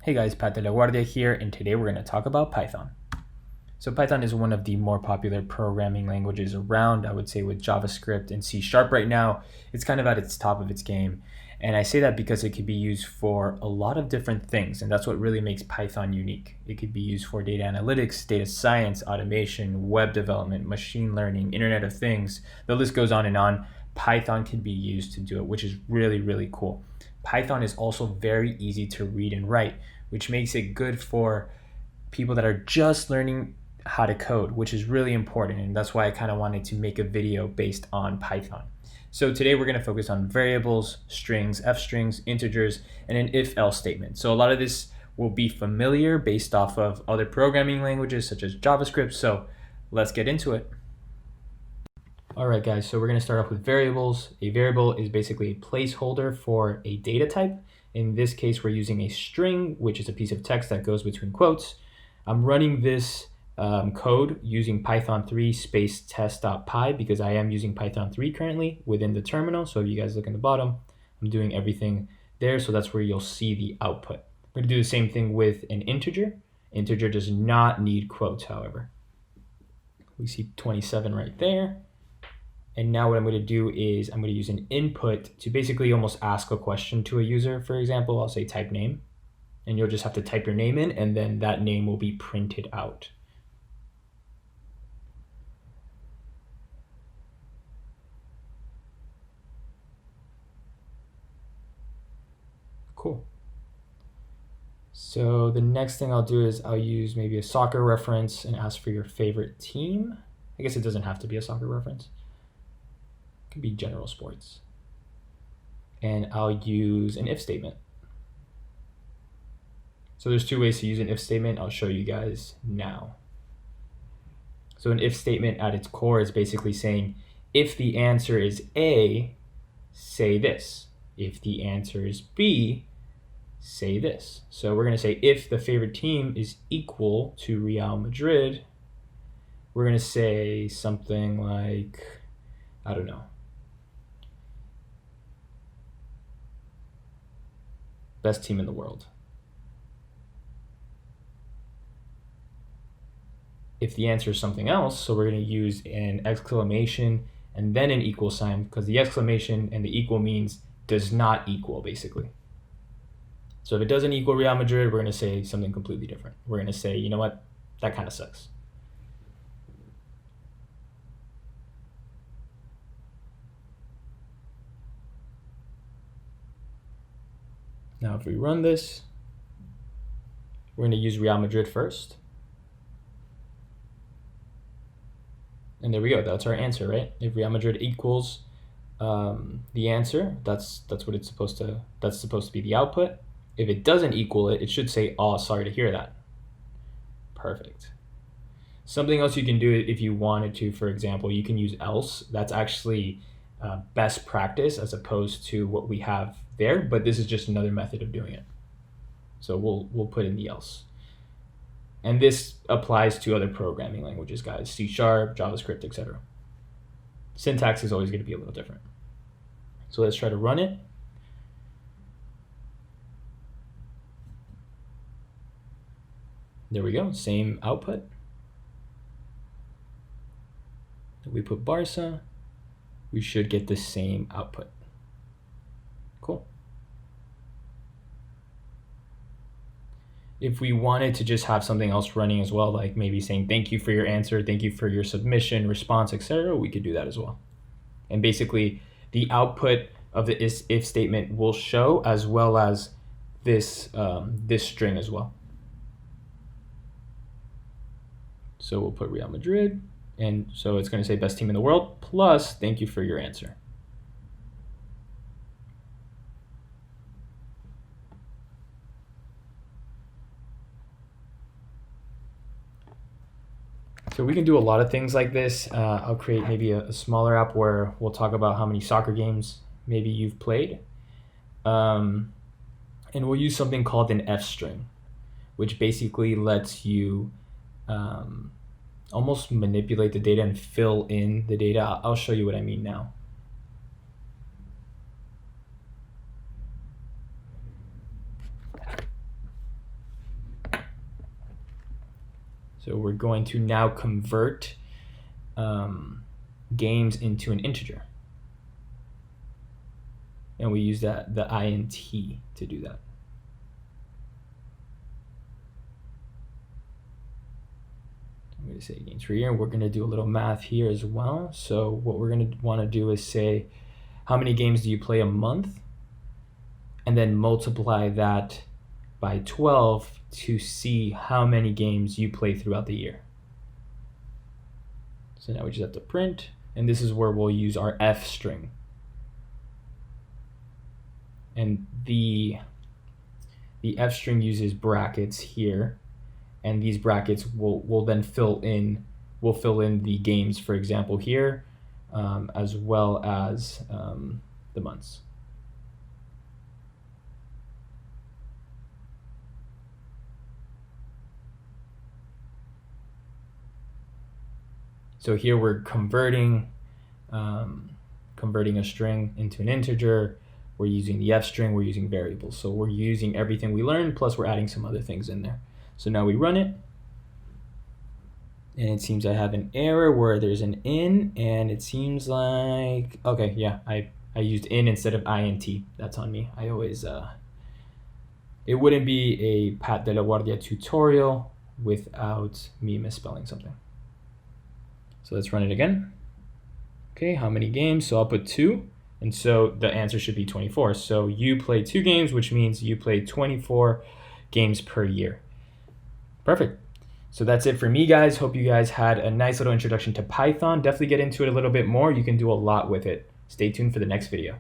Hey guys, Pat de la Guardia here, and today we're going to talk about Python. So Python is one of the more popular programming languages around. I would say with JavaScript and C# right now, it's kind of at its top of its game. And I say that because it can be used for a lot of different things, and that's what really makes Python unique. It could be used for data analytics, data science, automation, web development, machine learning, Internet of Things. The list goes on and on. Python can be used to do it, which is really, really cool. Python is also very easy to read and write, which makes it good for people that are just learning how to code, which is really important. And that's why I kind of wanted to make a video based on Python. So today we're going to focus on variables, strings, f strings, integers, and an if-else statement. So a lot of this will be familiar based off of other programming languages such as JavaScript. So let's get into it. All right, guys, so we're going to start off with variables. A variable is basically a placeholder for a data type. In this case, we're using a string, which is a piece of text that goes between quotes. I'm running this code using Python 3 space test.py because I am using Python 3 currently within the terminal. So if you guys look in the bottom, I'm doing everything there. So that's where you'll see the output. We're going to do the same thing with an integer. Integer does not need quotes, however. We see 27 right there. And now what I'm going to do is I'm going to use an input to basically almost ask a question to a user. For example, I'll say type name, and you'll just have to type your name in, and then that name will be printed out. Cool. So the next thing I'll do is I'll use maybe a soccer reference and ask for your favorite team. I guess it doesn't have to be a soccer reference. It could be general sports. And I'll use an if statement. So there's two ways to use an if statement. I'll show you guys now. So an if statement at its core is basically saying, if the answer is A, say this. If the answer is B, say this. So we're going to say if the favorite team is equal to Real Madrid, we're going to say something like, I don't know, best team in the world. If the answer is something else, so we're going to use an exclamation and then an equal sign, because the exclamation and the equal means does not equal, basically. So if it doesn't equal Real Madrid, we're going to say something completely different. We're going to say, you know what, that kind of sucks. Now if we run this, we're going to use Real Madrid first. And there we go, that's our answer, right? If Real Madrid equals the answer, that's what it's supposed to be the output. If it doesn't equal it, it should say, oh, sorry to hear that. Perfect. Something else you can do if you wanted to, for example, you can use else. That's actually best practice as opposed to what we have there, but this is just another method of doing it. So we'll put in the else. And this applies to other programming languages, guys, C#, JavaScript, etc. Syntax is always going to be a little different. So let's try to run it. There we go, same output. If we put Barca, we should get the same output. Cool. If we wanted to just have something else running as well, like maybe saying thank you for your answer, thank you for your submission, response, etc., we could do that as well. And basically, the output of the if statement will show as well as this string as well. So we'll put Real Madrid, and so it's going to say best team in the world plus thank you for your answer. So we can do a lot of things like this. I'll create maybe a smaller app where we'll talk about how many soccer games maybe you've played. And we'll use something called an f string, which basically lets you almost manipulate the data and fill in the data. I'll show you what I mean now. So we're going to now convert games into an integer. And we use the int to do that. I'm going to say games per year, and we're going to do a little math here as well. So what we're going to want to do is say, how many games do you play a month? And then multiply that by 12 to see how many games you play throughout the year. So now we just have to print, and this is where we'll use our f string. And the f string uses brackets here, and these brackets will then fill in the games, for example, here, as well as the months. So here we're converting a string into an integer. We're using the f string, we're using variables. So we're using everything we learned, plus we're adding some other things in there. So now we run it, and it seems I have an error where there's an in, and it seems like, okay, yeah, I used in instead of int. That's on me. I always, it wouldn't be a Pat de la Guardia tutorial without me misspelling something. So let's run it again. Okay, how many games? So I'll put 2, and so the answer should be 24. So you play 2 games, which means you play 24 games per year. Perfect. So that's it for me, guys. Hope you guys had a nice little introduction to Python. Definitely get into it a little bit more. You can do a lot with it. Stay tuned for the next video.